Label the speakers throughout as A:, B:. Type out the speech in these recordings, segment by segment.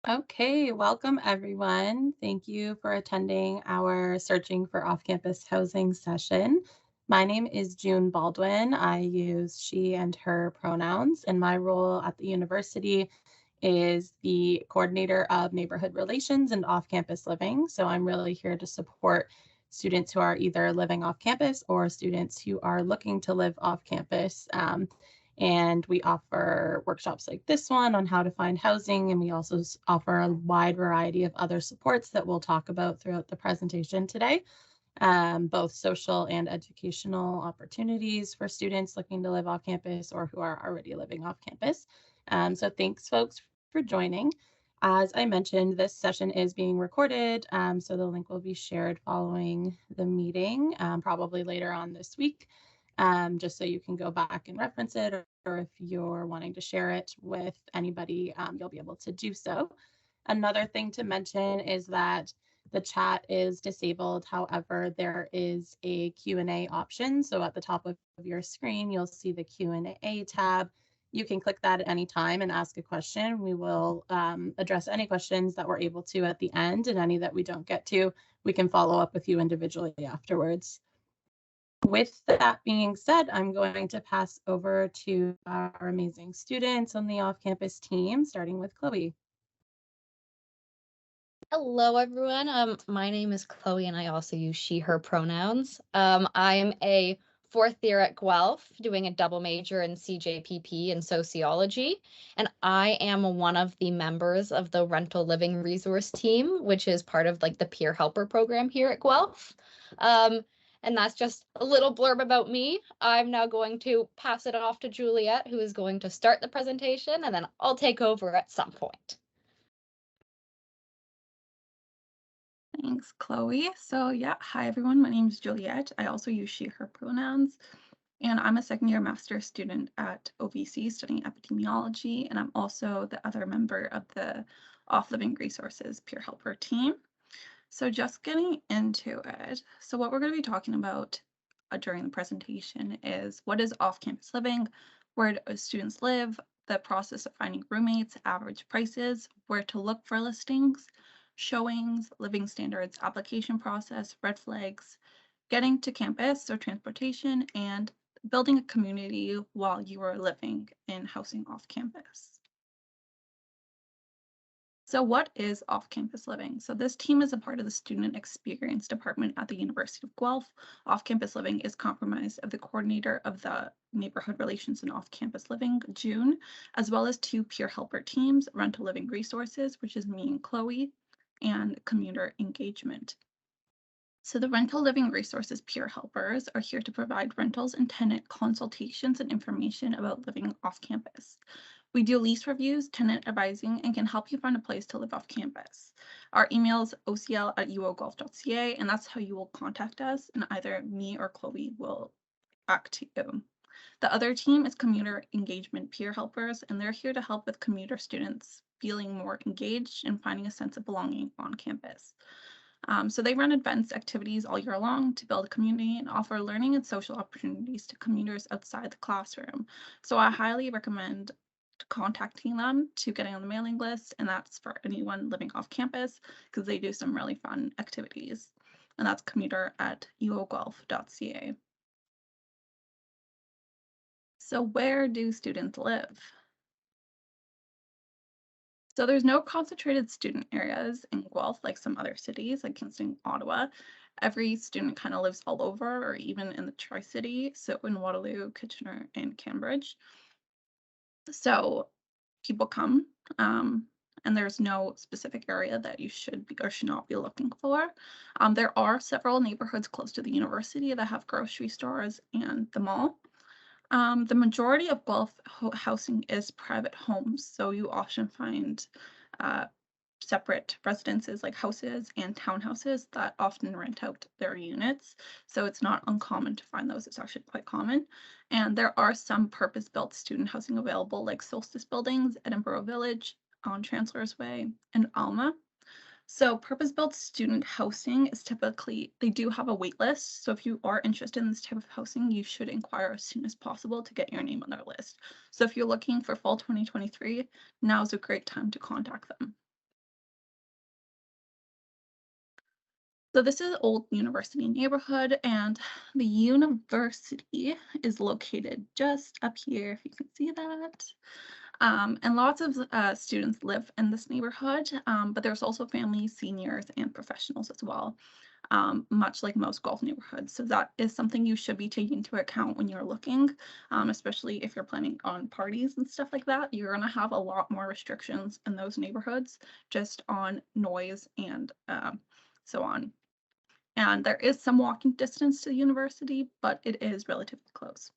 A: Okay, welcome everyone. Thank you for attending our Searching for Off-Campus Housing session. My name is June Baldwin. I use she and her pronouns, and my role at the university is the coordinator of neighborhood relations and off-campus living. So I'm really here to support students who are either living off campus or students who are looking to live off campus. And we offer workshops like this one on how to find housing. And we also offer a wide variety of other supports that we'll talk about throughout the presentation today, both social and educational opportunities for students looking to live off campus or who are already living off campus. So thanks, folks, for joining. As I mentioned, this session is being recorded, so the link will be shared following the meeting, probably later on this week, just so you can go back and reference it, or if you're wanting to share it with anybody, you'll be able to do so. Another thing to mention is that the chat is disabled. However, there is a Q&A option. So at the top of your screen, you'll see the Q&A tab. You can click that at any time and ask a question. We will address any questions that we're able to at the end, and any that we don't get to, we can follow up with you individually afterwards. With that being said, I'm going to pass over to our amazing students on the off-campus team, starting with Chloe.
B: Hello, everyone. My name is Chloe, and I also use she, her pronouns. I'm a fourth year at Guelph doing a double major in CJPP and sociology, and I am one of the members of the rental living resource team, which is part of like the peer helper program here at Guelph. And that's just a little blurb about me. I'm now going to pass it off to Juliet, who is going to start the presentation, and then I'll take over at some point.
C: Thanks, Chloe. So yeah, hi everyone. My name is Juliet. I also use she, her pronouns, and I'm a second-year master's student at OVC studying epidemiology, and I'm also the other member of the Off Living Resources peer helper team. So just getting into it. So what we're going to be talking about during the presentation is what is off-campus living, where do students live, the process of finding roommates, average prices, where to look for listings, showings, living standards, application process, red flags, getting to campus, so transportation, and building a community while you are living in housing off campus. So what is off-campus living? So this team is a part of the Student Experience Department at the University of Guelph. Off-campus living is comprised of the coordinator of the Neighborhood Relations and Off-Campus Living, June, as well as two peer helper teams, Rental Living Resources, which is me and Chloe, and Commuter Engagement. So the Rental Living Resources peer helpers are here to provide rentals and tenant consultations and information about living off campus. We do lease reviews, tenant advising, and can help you find a place to live off campus. Our email is ocl@uogolf.ca, and that's how you will contact us, and either me or Chloe will back to you. The other team is Commuter Engagement Peer Helpers, and they're here to help with commuter students feeling more engaged and finding a sense of belonging on campus. So they run events, activities all year long to build a community and offer learning and social opportunities to commuters outside the classroom. So I highly recommend contacting them to getting on the mailing list, and that's for anyone living off campus because they do some really fun activities. And that's commuter@uogolf.ca. So where do students live? So there's no concentrated student areas in Guelph like some other cities, like Kingston, Ottawa. Every student kind of lives all over, or even in the Tri-City, so in Waterloo, Kitchener, and Cambridge. So people come, and there's no specific area that you should be or should not be looking for. There are several neighborhoods close to the university that have grocery stores and the mall. The majority of Guelph housing is private homes, so you often find uh, separate residences like houses and townhouses that often rent out their units. So it's not uncommon to find those. It's actually quite common. And there are some purpose-built student housing available like Solstice Buildings, Edinburgh Village, on Chancellor's Way, and Alma. So purpose-built student housing is typically, they do have a wait list. So if you are interested in this type of housing, you should inquire as soon as possible to get your name on their list. So if you're looking for fall 2023, now is a great time to contact them. So this is Old University neighborhood, and the university is located just up here, if you can see that. And lots of students live in this neighborhood, but there's also families, seniors, and professionals as well, much like most Gulf neighborhoods. So that is something you should be taking into account when you're looking, especially if you're planning on parties and stuff like that. You're going to have a lot more restrictions in those neighborhoods just on noise and so on. And there is some walking distance to the university, but it is relatively close.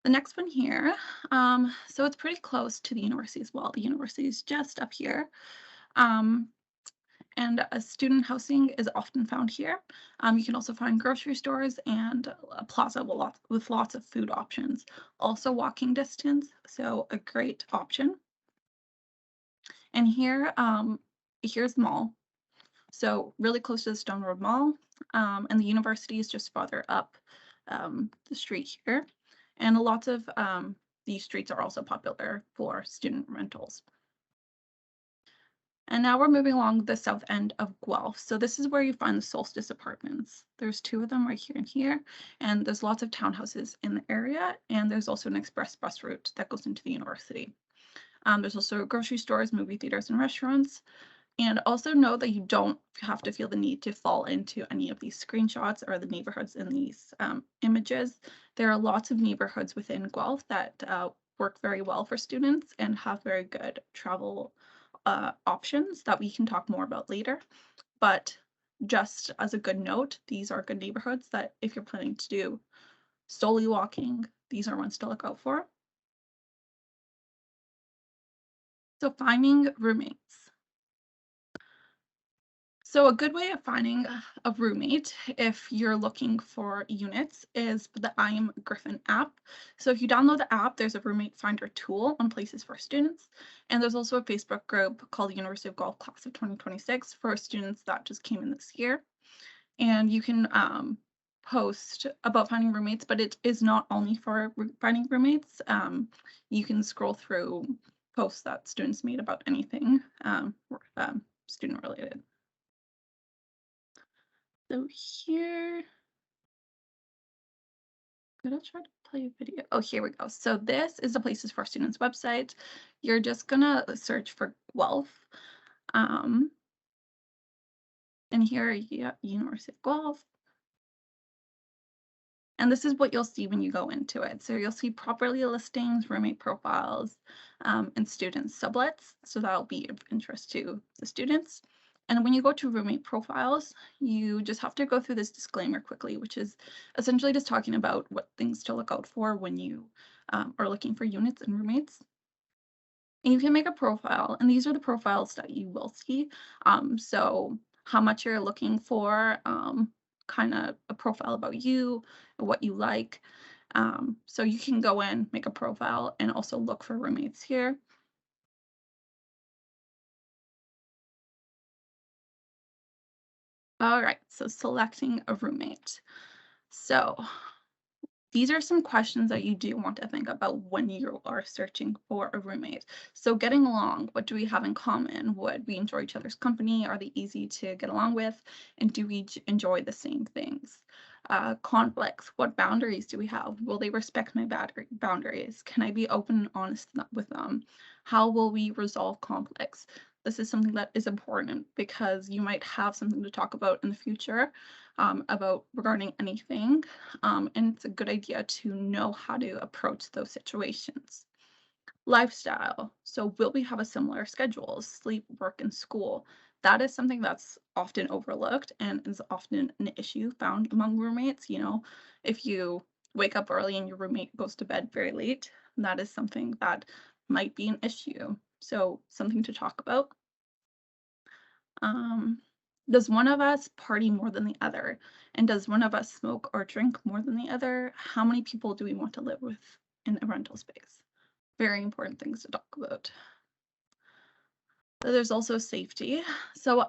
C: The next one here, so it's pretty close to the university as well. The university is just up here. And a student housing is often found here. You can also find grocery stores and a plaza with lots of food options. Also walking distance, so a great option. And here, here's the mall. So really close to the Stone Road Mall, and the university is just farther up the street here. And lots of these streets are also popular for student rentals. And now we're moving along the south end of Guelph. So this is where you find the Solstice apartments. There's two of them right here and here, and there's lots of townhouses in the area, and there's also an express bus route that goes into the university. There's also grocery stores, movie theaters, and restaurants. And also know that you don't have to feel the need to fall into any of these screenshots or the neighborhoods in these images. There are lots of neighborhoods within Guelph that work very well for students and have very good travel options that we can talk more about later. But just as a good note, these are good neighborhoods that if you're planning to do solely walking, these are ones to look out for. So finding roommates. So a good way of finding a roommate if you're looking for units is the I Am Griffin app. So if you download the app, there's a roommate finder tool on Places for Students. And there's also a Facebook group called the University of Guelph Class of 2026 for students that just came in this year. And you can post about finding roommates, but it is not only for finding roommates. You can scroll through posts that students made about anything student related. So here, I'm gonna try to play a video. Oh, here we go. So this is the Places for Students website. You're just gonna search for Guelph. And here, yeah, University of Guelph. And this is what you'll see when you go into it. So you'll see property listings, roommate profiles, and student sublets. So that'll be of interest to the students. And when you go to roommate profiles, you just have to go through this disclaimer quickly, which is essentially just talking about what things to look out for when you are looking for units and roommates. And you can make a profile, and these are the profiles that you will see. So how much you're looking for, kind of a profile about you, what you like. So you can go in, make a profile, and also look for roommates here. All right, so selecting a roommate. So these are some questions that you do want to think about when you are searching for a roommate. So getting along, what do we have in common? Would we enjoy each other's company? Are they easy to get along with? And do we enjoy the same things? Conflicts, what boundaries do we have? Will they respect my boundaries? Can I be open and honest with them? How will we resolve conflicts? This is something that is important because you might have something to talk about in the future about regarding anything. And it's a good idea to know how to approach those situations. Lifestyle. So will we have a similar schedule, sleep, work, and school? That is something that's often overlooked and is often an issue found among roommates. You know, if you wake up early and your roommate goes to bed very late, that is something that might be an issue. So something to talk about. Does one of us party more than the other? And does one of us smoke or drink more than the other? How many people do we want to live with in a rental space? Very important things to talk about. There's also safety. So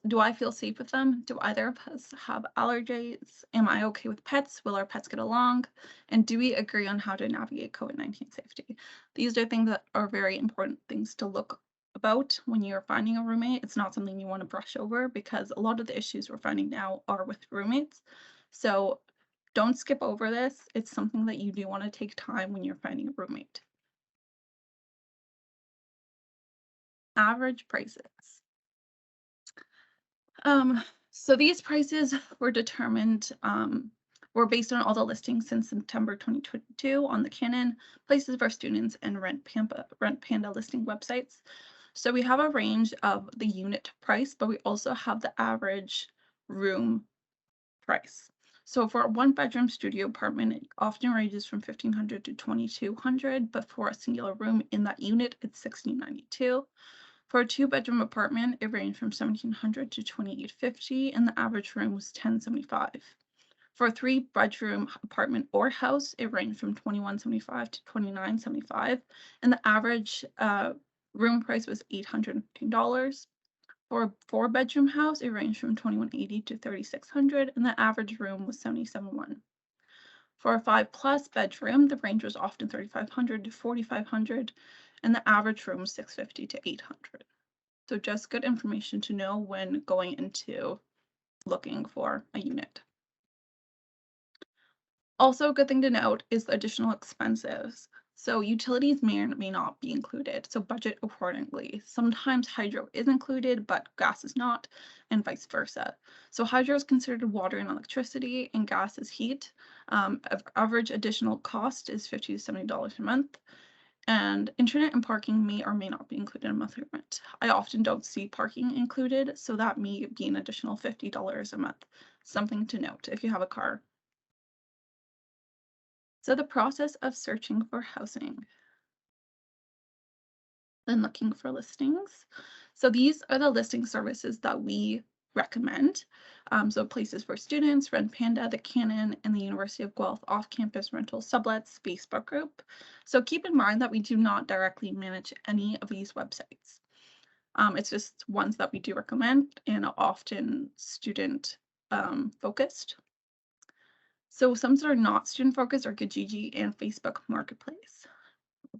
C: do I feel safe with them? Do either of us have allergies? Am I okay with pets? Will our pets get along? And do we agree on how to navigate COVID-19 safety? These are things that are very important things to look about when you're finding a roommate. It's not something you want to brush over because a lot of the issues we're finding now are with roommates. So don't skip over this. It's something that you do want to take time when you're finding a roommate. Average prices. So these prices were determined, were based on all the listings since September 2022 on the Canon, Places for Students, and Rent Panda listing websites. So we have a range of the unit price, but we also have the average room price. So for a 1-bedroom studio apartment, it often ranges from $1,500 to $2,200, but for a singular room in that unit, it's $1,692. For a 2-bedroom apartment, it ranged from $1,700 to $2,850, and the average room was $1,075. For a 3-bedroom apartment or house, it ranged from $2,175 to $2,975, and the average room price was $815. For a 4-bedroom house, it ranged from $2,180 to $3,600, and the average room was $771. For a 5+ bedroom, the range was often $3,500 to $4,500, and the average room was $650 to $800. So just good information to know when going into looking for a unit. Also, a good thing to note is the additional expenses. So utilities may or may not be included, so budget accordingly. Sometimes hydro is included, but gas is not, and vice versa. So hydro is considered water and electricity, and gas is heat. Average additional cost is $50 to $70 a month. And internet and parking may or may not be included in monthly rent. I often don't see parking included, so that may be an additional $50 a month. Something to note if you have a car. So the process of searching for housing and looking for listings. So these are the listing services that we recommend. So Places for Students, Rent Panda, the Canon, and the University of Guelph off-campus rental sublets Facebook group. So keep in mind that we do not directly manage any of these websites. It's just ones that we do recommend and are often student focused. So some that are not student focused are Kijiji and Facebook Marketplace.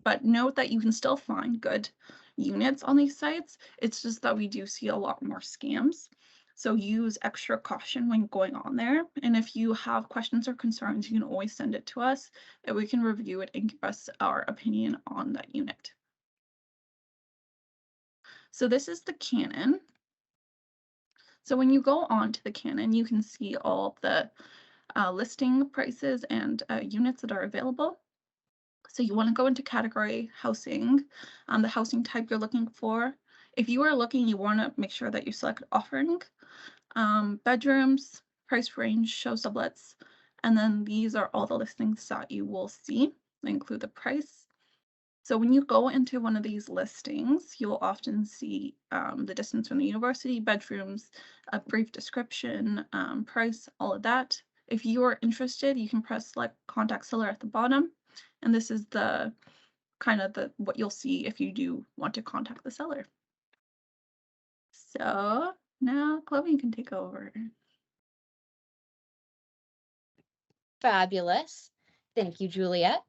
C: But note that you can still find good units on these sites. It's just that we do see a lot more scams. So use extra caution when going on there. And if you have questions or concerns, you can always send it to us and we can review it and give us our opinion on that unit. So this is the Canon. So when you go on to the Canon, you can see all the listing prices and units that are available. So you want to go into category housing, the housing type you're looking for. If you are looking, you want to make sure that you select offering, bedrooms, price range, show sublets, and then these are all the listings that you will see. They include the price. So when you go into one of these listings, you'll often see the distance from the university, bedrooms, a brief description, price, all of that. If you are interested, you can press select contact seller at the bottom. And this is the kind of what you'll see if you do want to contact the seller. So now Chloe can take over.
B: Fabulous. Thank you, Juliet.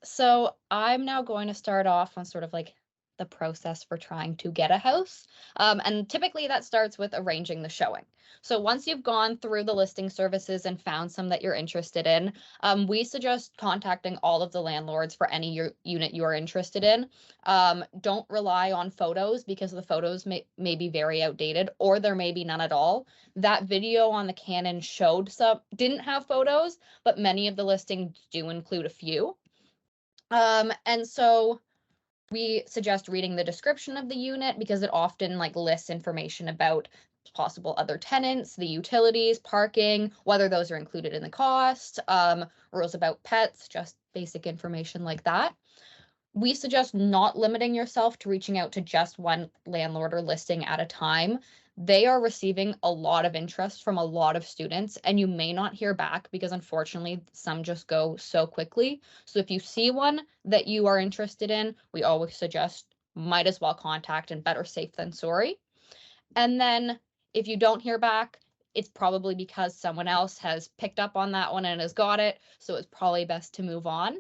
B: So I'm now going to start off on sort of like the process for trying to get a house. And typically that starts with arranging the showing. So once you've gone through the listing services and found some that you're interested in, we suggest contacting all of the landlords for any unit you are interested in. Don't rely on photos because the photos may be very outdated, or there may be none at all. That video on the Canon showed didn't have photos, but many of the listings do include a few. And so we suggest reading the description of the unit because it often lists information about possible other tenants, the utilities, parking, whether those are included in the cost, rules about pets, just basic information like that. We suggest not limiting yourself to reaching out to just one landlord or listing at a time. They are receiving a lot of interest from a lot of students, and you may not hear back because unfortunately some just go so quickly. So if you see one that you are interested in, we always suggest might as well contact, and better safe than sorry. And then if you don't hear back, it's probably because someone else has picked up on that one and has got it. So it's probably best to move on.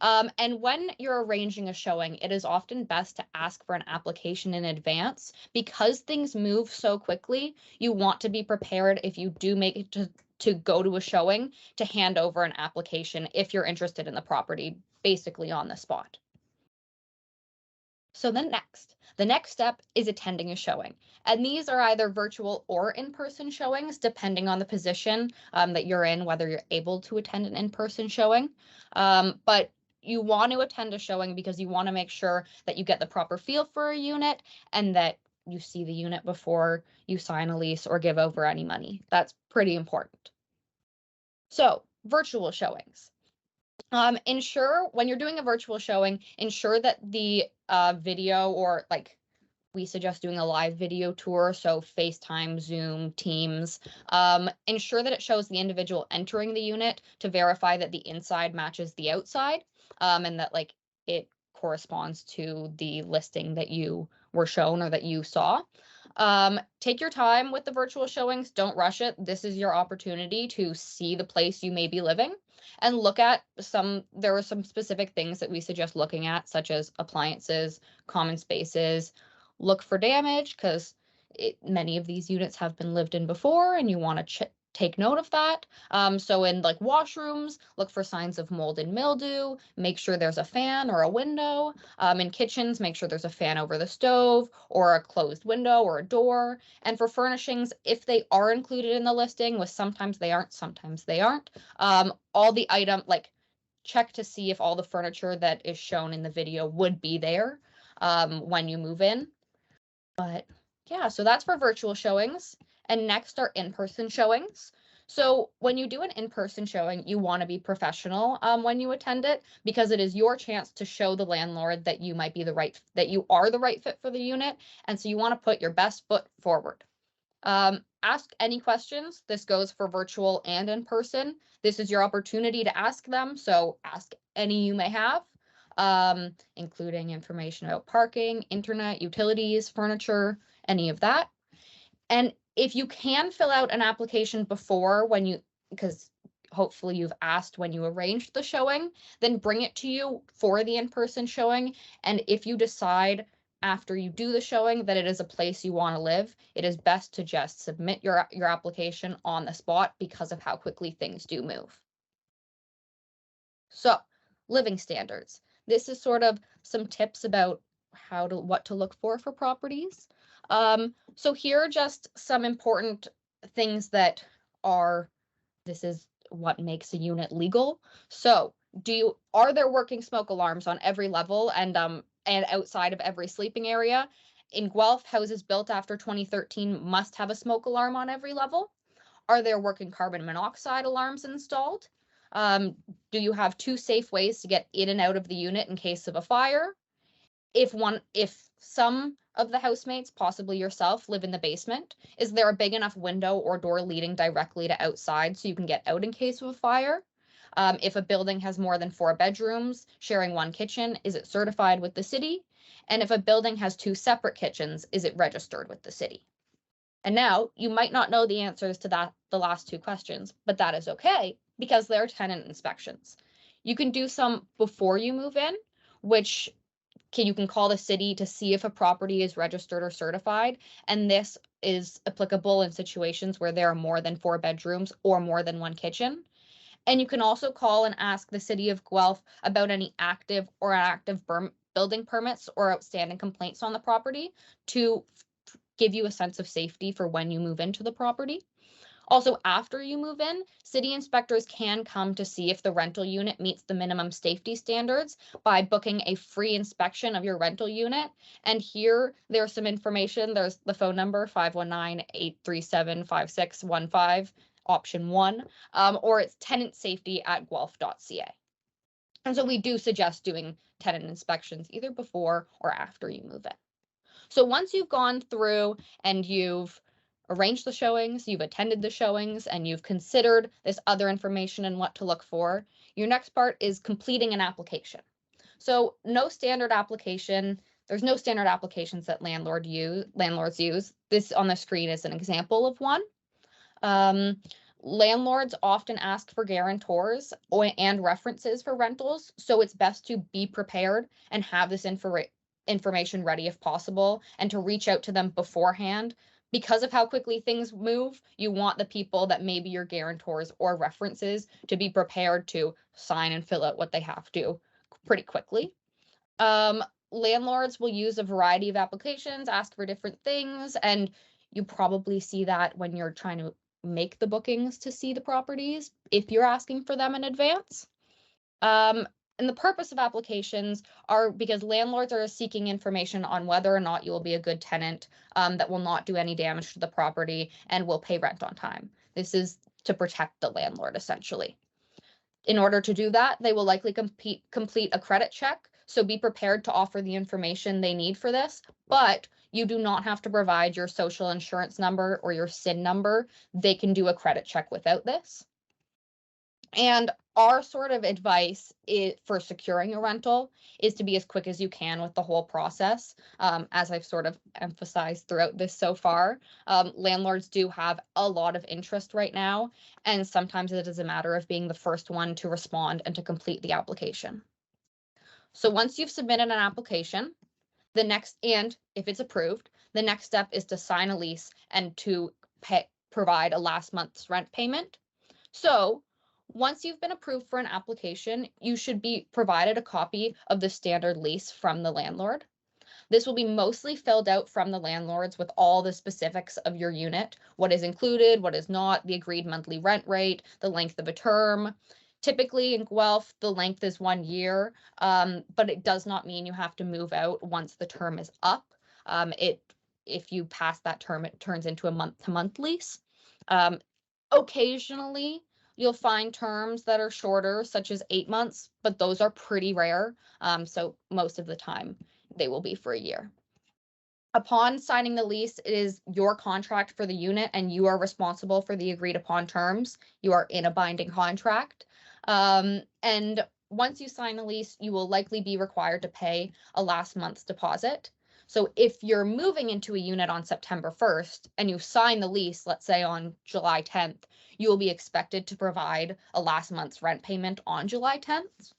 B: And when you're arranging a showing, it is often best to ask for an application in advance because things move so quickly. You want to be prepared if you do make it to go to a showing to hand over an application if you're interested in the property, basically on the spot. So then the next step is attending a showing. And these are either virtual or in-person showings, depending on the position that you're in, whether you're able to attend an in-person showing. But you want to attend a showing because you want to make sure that you get the proper feel for a unit and that you see the unit before you sign a lease or give over any money. That's pretty important. So, virtual showings. Ensure when you're doing a virtual showing, ensure that the video, or like we suggest doing a live video tour, so FaceTime, Zoom, Teams, ensure that it shows the individual entering the unit to verify that the inside matches the outside, and that like it corresponds to the listing that you were shown or that you saw. Take your time with the virtual showings. Don't rush it. This is your opportunity to see the place you may be living and look at there are some specific things that we suggest looking at, such as appliances, common spaces. Look for damage because many of these units have been lived in before and you want to take note of that. So in like washrooms, look for signs of mold and mildew, make sure there's a fan or a window. In kitchens, make sure there's a fan over the stove or a closed window or a door. And for furnishings, if they are included in the listing, which sometimes they aren't, all the item, like check to see if all the furniture that is shown in the video would be there when you move in. But yeah, so that's for virtual showings. And next are in-person showings. So when you do an in-person showing, you want to be professional when you attend it because it is your chance to show the landlord that you might be that you are the right fit for the unit. And so you want to put your best foot forward. Ask any questions. This goes for virtual and in person. This is your opportunity to ask them. So ask any you may have, including information about parking, internet, utilities, furniture, any of that. And if you can fill out an application before because hopefully you've asked when you arranged the showing, then bring it to you for the in-person showing. And if you decide after you do the showing that it is a place you want to live, it is best to just submit your application on the spot because of how quickly things do move. So, living standards. This is sort of some tips about what to look for properties. So here are just some important things that this is what makes a unit legal. So are there working smoke alarms on every level and outside of every sleeping area? In Guelph, houses built after 2013 must have a smoke alarm on every level. Are there working carbon monoxide alarms installed? Do you have 2 safe ways to get in and out of the unit in case of a fire? If some of the housemates, possibly yourself, live in the basement, is there a big enough window or door leading directly to outside so you can get out in case of a fire? If a building has more than 4 bedrooms sharing 1 kitchen, is it certified with the city? And if a building has 2 separate kitchens, is it registered with the city? And now you might not know the answers to the last 2 questions, but that is okay because there are tenant inspections. You can do some before you move in, which you can call the city to see if a property is registered or certified. And this is applicable in situations where there are more than 4 bedrooms or more than 1 kitchen. And you can also call and ask the city of Guelph about any active or inactive building permits or outstanding complaints on the property to give you a sense of safety for when you move into the property. Also, after you move in, city inspectors can come to see if the rental unit meets the minimum safety standards by booking a free inspection of your rental unit. And here, there's some information. There's the phone number, 519-837-5615, option 1, or it's tenantsafety@guelph.ca. And so we do suggest doing tenant inspections either before or after you move in. So once you've gone through and you've arranged the showings, you've attended the showings, and you've considered this other information and what to look for, your next part is completing an application. So there's no standard applications that landlords use. This on the screen is an example of one. Landlords often ask for guarantors and references for rentals, so it's best to be prepared and have this information ready if possible, and to reach out to them beforehand. Because of how quickly things move, you want the people that may be your guarantors or references to be prepared to sign and fill out what they have to pretty quickly. Landlords will use a variety of applications, ask for different things, and you probably see that when you're trying to make the bookings to see the properties, if you're asking for them in advance. And the purpose of applications are because landlords are seeking information on whether or not you will be a good tenant that will not do any damage to the property and will pay rent on time. This is to protect the landlord, essentially. In order to do that, they will likely complete a credit check, so be prepared to offer the information they need for this, but you do not have to provide your social insurance number or your SIN number. They can do a credit check without this. And our sort of advice for securing a rental is to be as quick as you can with the whole process. As I've sort of emphasized throughout this so far, landlords do have a lot of interest right now, and sometimes it is a matter of being the first one to respond and to complete the application. So once you've submitted an application, and if it's approved, the next step is to sign a lease and to provide a last month's rent payment. So once you've been approved for an application, you should be provided a copy of the standard lease from the landlord. This will be mostly filled out from the landlords with all the specifics of your unit, what is included, what is not, the agreed monthly rent rate, the length of a term. Typically in Guelph, the length is 1 year, but it does not mean you have to move out once the term is up. If you pass that term, it turns into a month-to-month lease. Occasionally, you'll find terms that are shorter, such as 8 months, but those are pretty rare. So most of the time, they will be for a year. Upon signing the lease, it is your contract for the unit, and you are responsible for the agreed upon terms. You are in a binding contract. And once you sign the lease, you will likely be required to pay a last month's deposit. So if you're moving into a unit on September 1st and you sign the lease, let's say on July 10th, you will be expected to provide a last month's rent payment on July 10th.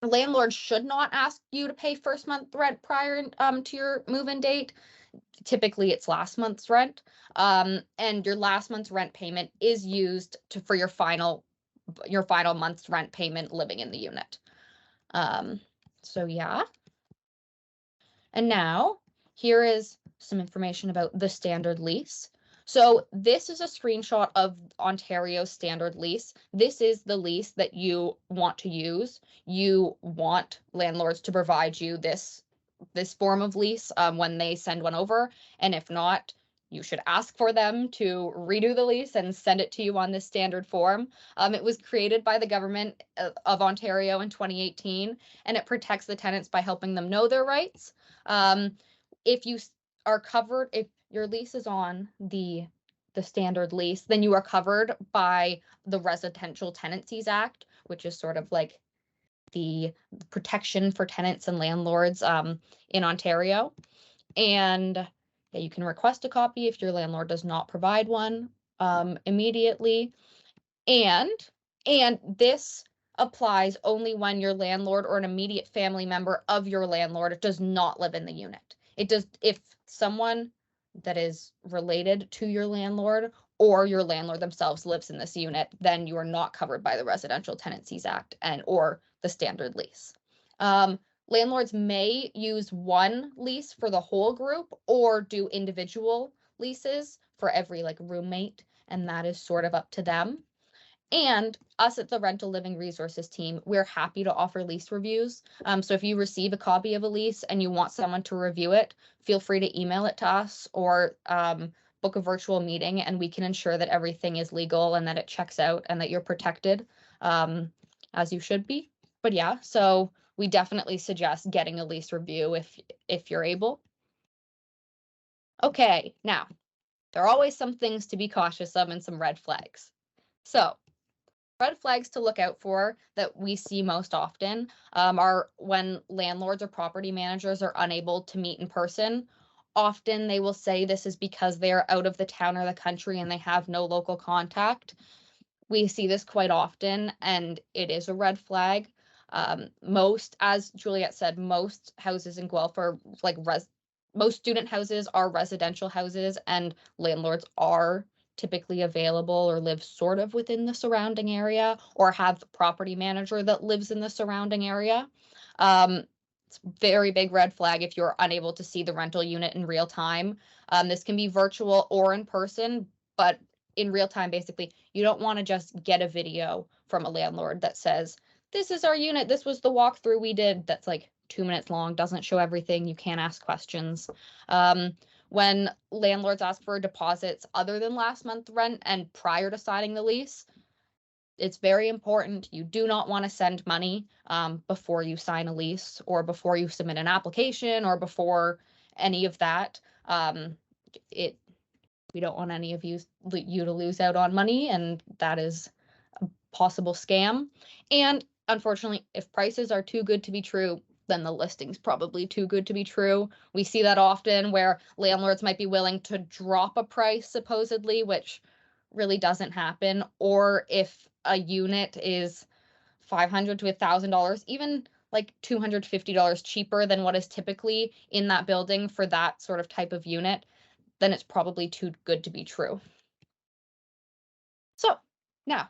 B: The landlord should not ask you to pay first month rent prior to your move-in date. Typically, it's last month's rent, and your last month's rent payment is used for your final month's rent payment living in the unit. So yeah. And now here is some information about the standard lease. So this is a screenshot of Ontario's standard lease. This is the lease that you want to use. You want landlords to provide you this form of lease when they send one over. And if not, you should ask for them to redo the lease and send it to you on this standard form. It was created by the government of Ontario in 2018, and it protects the tenants by helping them know their rights. If you are covered, if your lease is on the standard lease, then you are covered by the Residential Tenancies Act, which is sort of like the protection for tenants and landlords in Ontario. And yeah, you can request a copy if your landlord does not provide one immediately. And this applies only when your landlord or an immediate family member of your landlord does not live in the unit. It does if someone that is related to your landlord or your landlord themselves lives in this unit, then you are not covered by the Residential Tenancies Act or the standard lease. Landlords may use one lease for the whole group or do individual leases for every roommate, and that is sort of up to them. And us at the Rental Living Resources team, we're happy to offer lease reviews. So if you receive a copy of a lease and you want someone to review it, feel free to email it to us or book a virtual meeting, and we can ensure that everything is legal and that it checks out and that you're protected as you should be. But yeah, so we definitely suggest getting a lease review if you're able. Okay, now, there are always some things to be cautious of and some red flags. So, red flags to look out for that we see most often are when landlords or property managers are unable to meet in person, Often they will say this is because they are out of the town or the country and they have no local contact. We see this quite often, and it is a red flag. As Juliet said, most houses in Guelph are like most student houses are residential houses, and landlords are typically available or live sort of within the surrounding area or have a property manager that lives in the surrounding area. It's a very big red flag if you're unable to see the rental unit in real time. This can be virtual or in person, but in real time, basically, you don't want to just get a video from a landlord that says, this is our unit, this was the walkthrough we did, that's like 2 minutes long, doesn't show everything, you can't ask questions. When landlords ask for deposits other than last month's rent and prior to signing the lease, it's very important. You do not want to send money before you sign a lease or before you submit an application or before any of that. We don't want any of you to lose out on money, and that is a possible scam. And unfortunately, if prices are too good to be true, then the listing's probably too good to be true. We see that often where landlords might be willing to drop a price supposedly, which really doesn't happen. Or if a unit is $500 to $1,000, even like $250 cheaper than what is typically in that building for that sort of type of unit, then it's probably too good to be true. So now,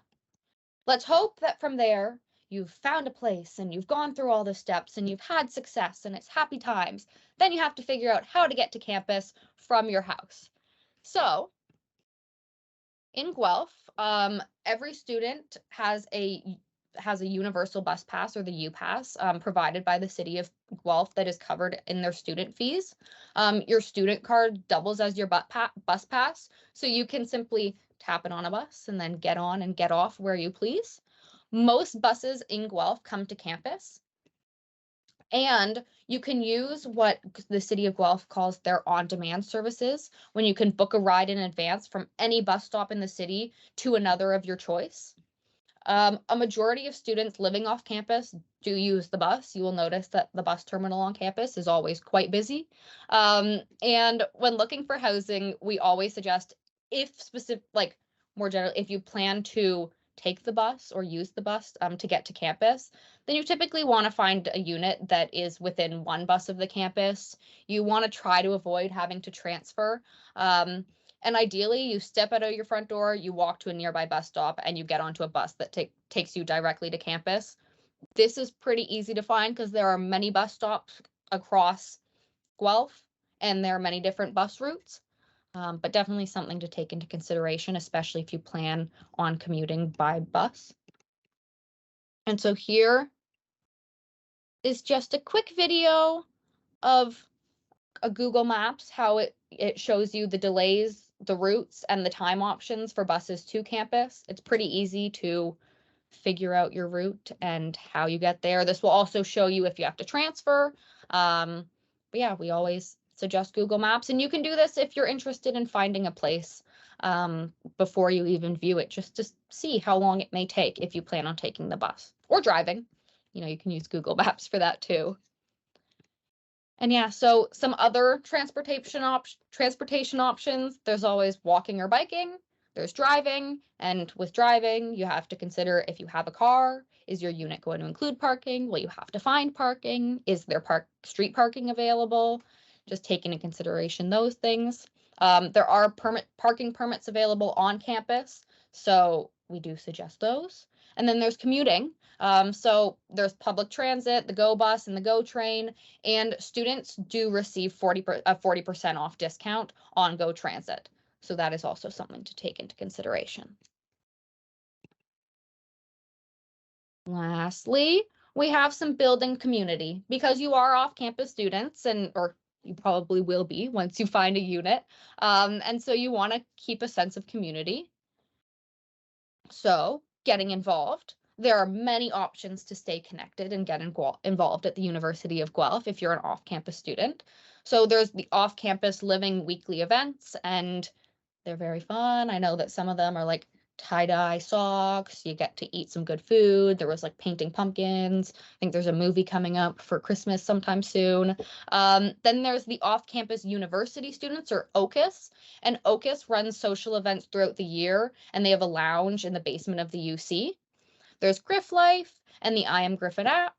B: let's hope that from there, you've found a place and you've gone through all the steps and you've had success and it's happy times. Then you have to figure out how to get to campus from your house. So in Guelph, every student has a universal bus pass, or the UPASS, provided by the city of Guelph, that is covered in their student fees. Your student card doubles as your bus pass, so you can simply tap it on a bus and then get on and get off where you please. Most buses in Guelph come to campus, and you can use what the city of Guelph calls their on-demand services, when you can book a ride in advance from any bus stop in the city to another of your choice. A majority of students living off campus do use the bus. You will notice that the bus terminal on campus is always quite busy. And when looking for housing, we always suggest, more generally, if you plan to take the bus or use the bus to get to campus, then you typically want to find a unit that is within one bus of the campus. You want to try to avoid having to transfer. And ideally, you step out of your front door, you walk to a nearby bus stop, and you get onto a bus that takes you directly to campus. This is pretty easy to find because there are many bus stops across Guelph, and there are many different bus routes. But definitely something to take into consideration, especially if you plan on commuting by bus. And so here is just a quick video of a Google Maps, how it shows you the delays, the routes, and the time options for buses to campus. It's pretty easy to figure out your route and how you get there. This will also show you if you have to transfer. But yeah, we always suggest Google Maps, and you can do this if you're interested in finding a place before you even view it, just to see how long it may take if you plan on taking the bus or driving. You can use Google Maps for that too. And yeah, so some other transportation options, there's always walking or biking, there's driving, and with driving, you have to consider if you have a car, is your unit going to include parking? Will you have to find parking? Is there street parking available? Just take into consideration those things. There are parking permits available on campus, so we do suggest those. And then there's commuting. So there's public transit, the GO bus and the GO train, and students do receive a 40% off discount on GO Transit. So that is also something to take into consideration. Lastly, we have some building community, because you are off-campus students, or you probably will be once you find a unit. And so you want to keep a sense of community. So getting involved. There are many options to stay connected and get involved at the University of Guelph if you're an off-campus student. So there's the off-campus living weekly events, and they're very fun. I know that some of them are like tie-dye socks. You get to eat some good food. There was like painting pumpkins. I think there's a movie coming up for Christmas sometime soon. Then there's the off-campus university students, or OCUS. And OCUS runs social events throughout the year, and they have a lounge in the basement of the UC. There's Griff Life and the I Am Griffin app.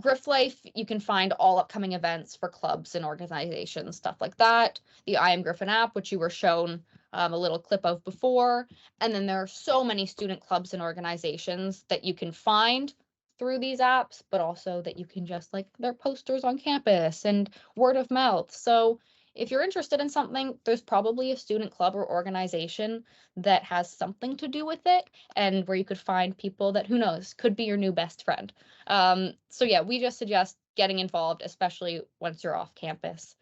B: Griff Life, you can find all upcoming events for clubs and organizations, stuff like that. The I Am Griffin app, which you were shown a little clip of before. And then there are so many student clubs and organizations that you can find through these apps, but also that you can just like their posters on campus and word of mouth. So if you're interested in something, there's probably a student club or organization that has something to do with it, and where you could find people that, who knows, could be your new best friend. So yeah, we just suggest getting involved, especially once you're off campus.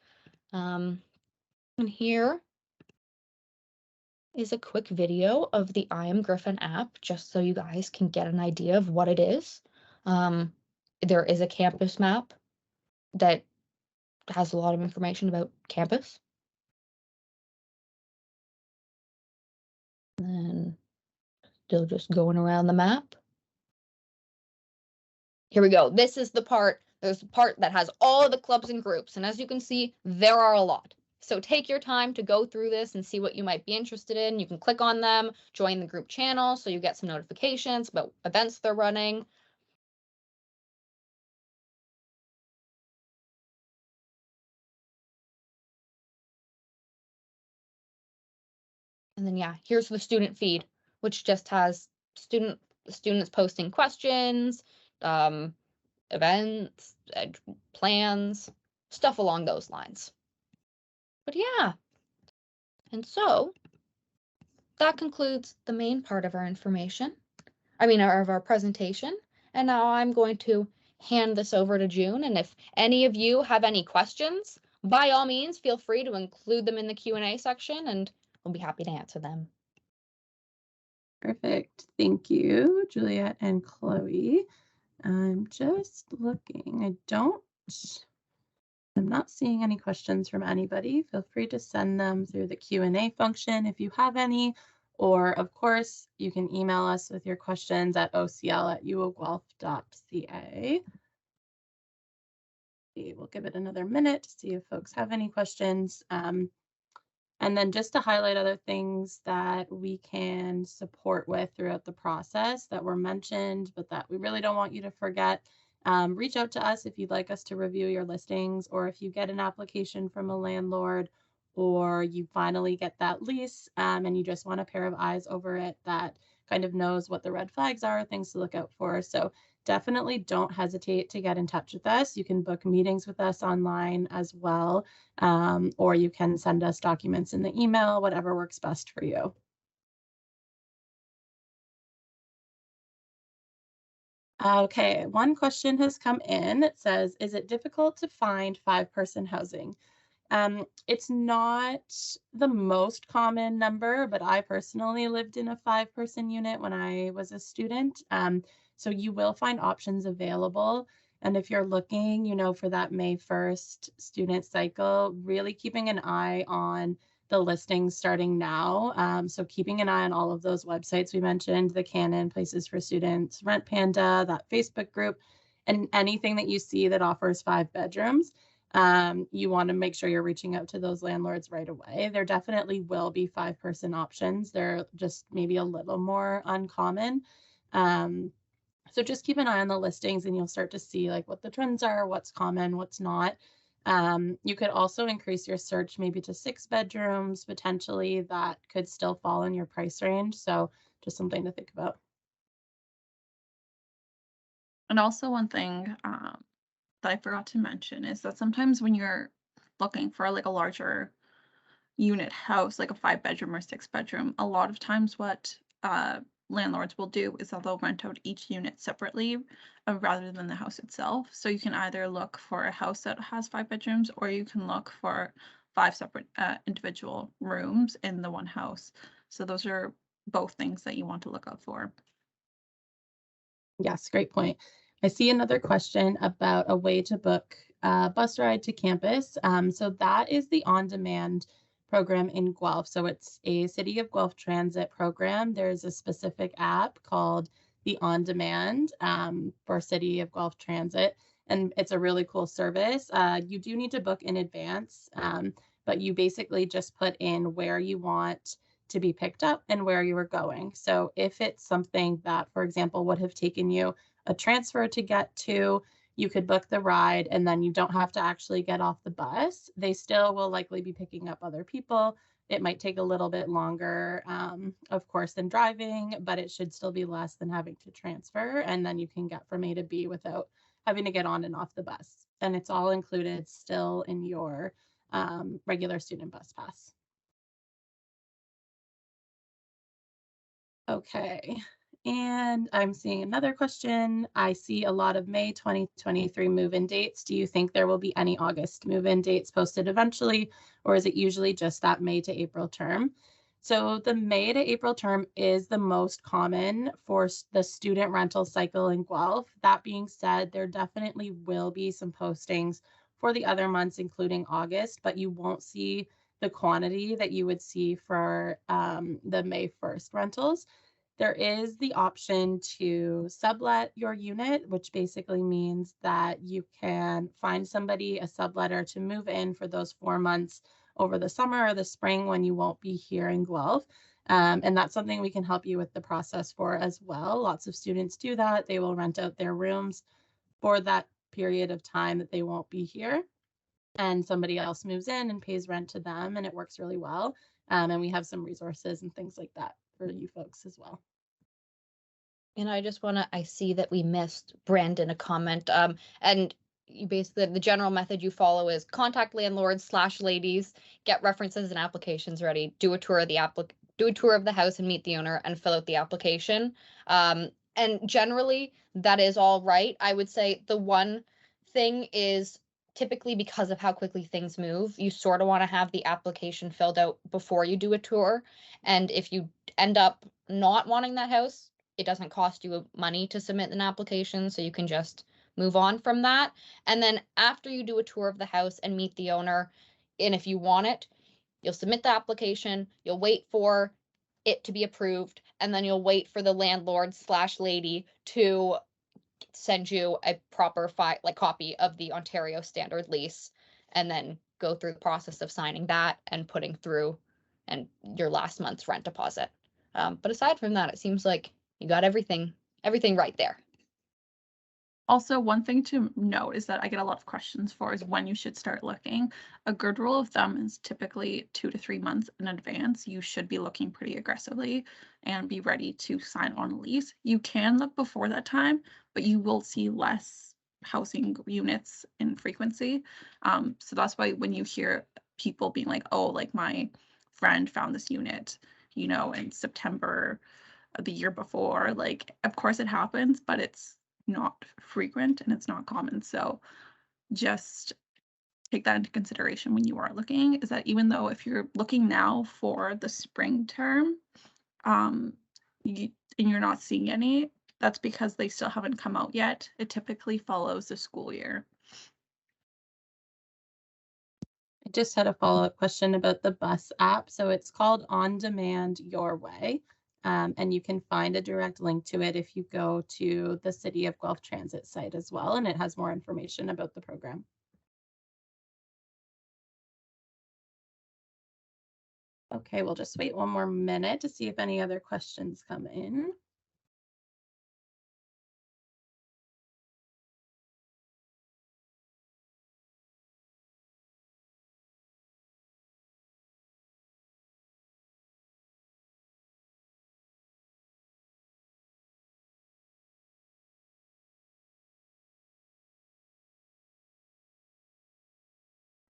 B: And here is a quick video of the I Am Griffin app, just so you guys can get an idea of what it is. There is a campus map that has a lot of information about campus. And then still just going around the map. Here we go. This is the part, there's a part that has all of the clubs and groups. And as you can see, there are a lot. So take your time to go through this and see what you might be interested in. You can click on them, join the group channel so you get some notifications about events they're running. And then, yeah, here's the student feed, which just has students posting questions, events, plans, stuff along those lines. But yeah, and so that concludes the main part of our information. Of our presentation. And now I'm going to hand this over to June. And if any of you have any questions, by all means, feel free to include them in the Q&A section, and we'll be happy to answer them.
A: Perfect. Thank you, Juliet and Chloe. I'm just looking. I'm not seeing any questions from anybody. Feel free to send them through the Q&A function if you have any, or of course, you can email us with your questions at ocl@uoguelph.ca. We'll give it another minute to see if folks have any questions. And then just to highlight other things that we can support with throughout the process that were mentioned, but that we really don't want you to forget. Reach out to us if you'd like us to review your listings, or if you get an application from a landlord, or you finally get that lease and you just want a pair of eyes over it that kind of knows what the red flags are, things to look out for. So definitely don't hesitate to get in touch with us. You can book meetings with us online as well, or you can send us documents in the email, whatever works best for you. Okay, one question has come in. It says, is it difficult to find 5-person housing? It's not the most common number, but I personally lived in a 5-person unit when I was a student. So you will find options available. And if you're looking, for that May 1st student cycle, really keeping an eye on the listings starting now. So keeping an eye on all of those websites we mentioned, the Canon, Places for Students, Rent Panda, that Facebook group, and anything that you see that offers 5 bedrooms. You want to make sure you're reaching out to those landlords right away. There definitely will be 5-person options. They're just maybe a little more uncommon. So just keep an eye on the listings and you'll start to see like what the trends are, what's common, what's not. You could also increase your search maybe to 6 bedrooms, potentially. That could still fall in your price range. So just something to think about.
C: And also one thing that I forgot to mention is that sometimes when you're looking for like a larger unit house, like a 5-bedroom or 6-bedroom, a lot of times what landlords will do is they'll rent out each unit separately rather than the house itself. So you can either look for a house that has 5 bedrooms, or you can look for 5 separate individual rooms in the one house. So those are both things that you want to look out for.
A: Yes, great point. I see another question about a way to book a bus ride to campus. So that is the on-demand program in Guelph. So it's a City of Guelph transit program. There's a specific app called the On Demand for City of Guelph Transit, and it's a really cool service. You do need to book in advance, but you basically just put in where you want to be picked up and where you were going. So if it's something that, for example, would have taken you a transfer to get to, you could book the ride and then you don't have to actually get off the bus. They still will likely be picking up other people. It might take a little bit longer, of course, than driving, but it should still be less than having to transfer. And then you can get from A to B without having to get on and off the bus. And it's all included still in your regular student bus pass. Okay. And I'm seeing another question. I see a lot of May 2023 move-in dates. Do you think there will be any August move-in dates posted eventually, or is it usually just that May to April term? So the May to April term is the most common for the student rental cycle in Guelph. That being said, there definitely will be some postings for the other months, including August, but you won't see the quantity that you would see for the May 1st rentals. There is the option to sublet your unit, which basically means that you can find somebody, a subletter, to move in for those 4 months over the summer or the spring when you won't be here in Guelph. And that's something we can help you with the process for as well. Lots of students do that. They will rent out their rooms for that period of time that they won't be here, and somebody else moves in and pays rent to them, and it works really well. And we have some resources and things like that for you folks as well.
B: And I see that we missed Brandon a comment. And you basically, the general method you follow is contact landlords / ladies, get references and applications ready, do a tour of the house and meet the owner and fill out the application. And generally that is all right. I would say the one thing is, typically because of how quickly things move, you sort of want to have the application filled out before you do a tour. And if you end up not wanting that house, it doesn't cost you money to submit an application, so you can just move on from that. And then after you do a tour of the house and meet the owner, and if you want it, you'll submit the application, you'll wait for it to be approved, and then you'll wait for the landlord / lady to send you a proper copy of the Ontario standard lease, and then go through the process of signing that and putting through and your last month's rent deposit. But aside from that, it seems like you got everything right there.
C: Also, one thing to note is that I get a lot of questions for is when you should start looking. A good rule of thumb is typically 2 to 3 months in advance. You should be looking pretty aggressively and be ready to sign on a lease. You can look before that time, but you will see less housing units in frequency. So that's why when you hear people being like, oh, like my friend found this unit, you know, in September of the year before, like, of course it happens, but it's not frequent and it's not common. So just take that into consideration when you are looking, is that even though if you're looking now for the spring term, and you're not seeing any, that's because they still haven't come out yet. It typically follows the school year.
A: I just had a follow-up question about the bus app. So it's called On Demand Your Way. And you can find a direct link to it if you go to the City of Guelph Transit site as well, and it has more information about the program. Okay, we'll just wait one more minute to see if any other questions come in.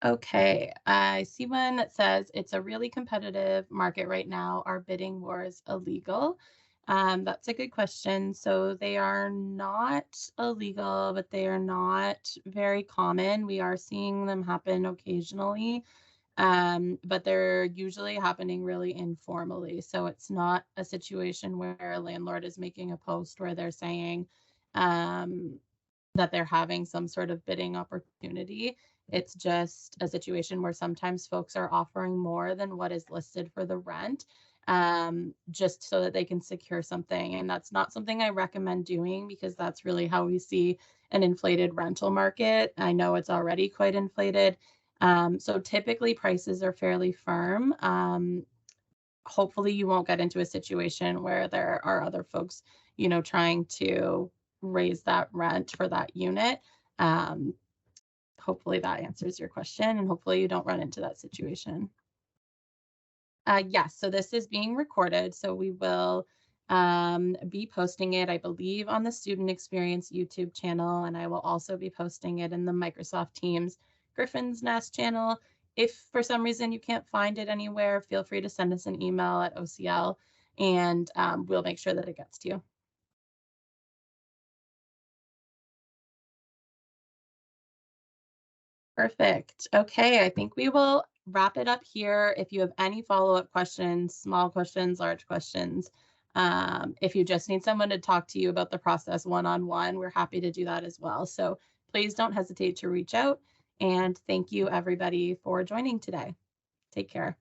A: Okay, I see one that says it's a really competitive market right now. Are bidding wars illegal? That's a good question. So they are not illegal, but they are not very common. We are seeing them happen occasionally, but they're usually happening really informally. So it's not a situation where a landlord is making a post where they're saying that they're having some sort of bidding opportunity. It's just a situation where sometimes folks are offering more than what is listed for the rent, just so that they can secure something. And that's not something I recommend doing, because that's really how we see an inflated rental market. I know it's already quite inflated. So typically prices are fairly firm. Hopefully you won't get into a situation where there are other folks, trying to raise that rent for that unit. Um, Hopefully that answers your question, and hopefully you don't run into that situation. Yes, so this is being recorded, so we will be posting it, I believe, on the Student Experience YouTube channel, and I will also be posting it in the Microsoft Teams Griffin's Nest channel. If for some reason you can't find it anywhere, feel free to send us an email at OCL, and we'll make sure that it gets to you. Perfect. Okay, I think we will wrap it up here. If you have any follow-up questions, small questions, large questions, if you just need someone to talk to you about the process one-on-one, we're happy to do that as well. So please don't hesitate to reach out. And thank you, everybody, for joining today. Take care.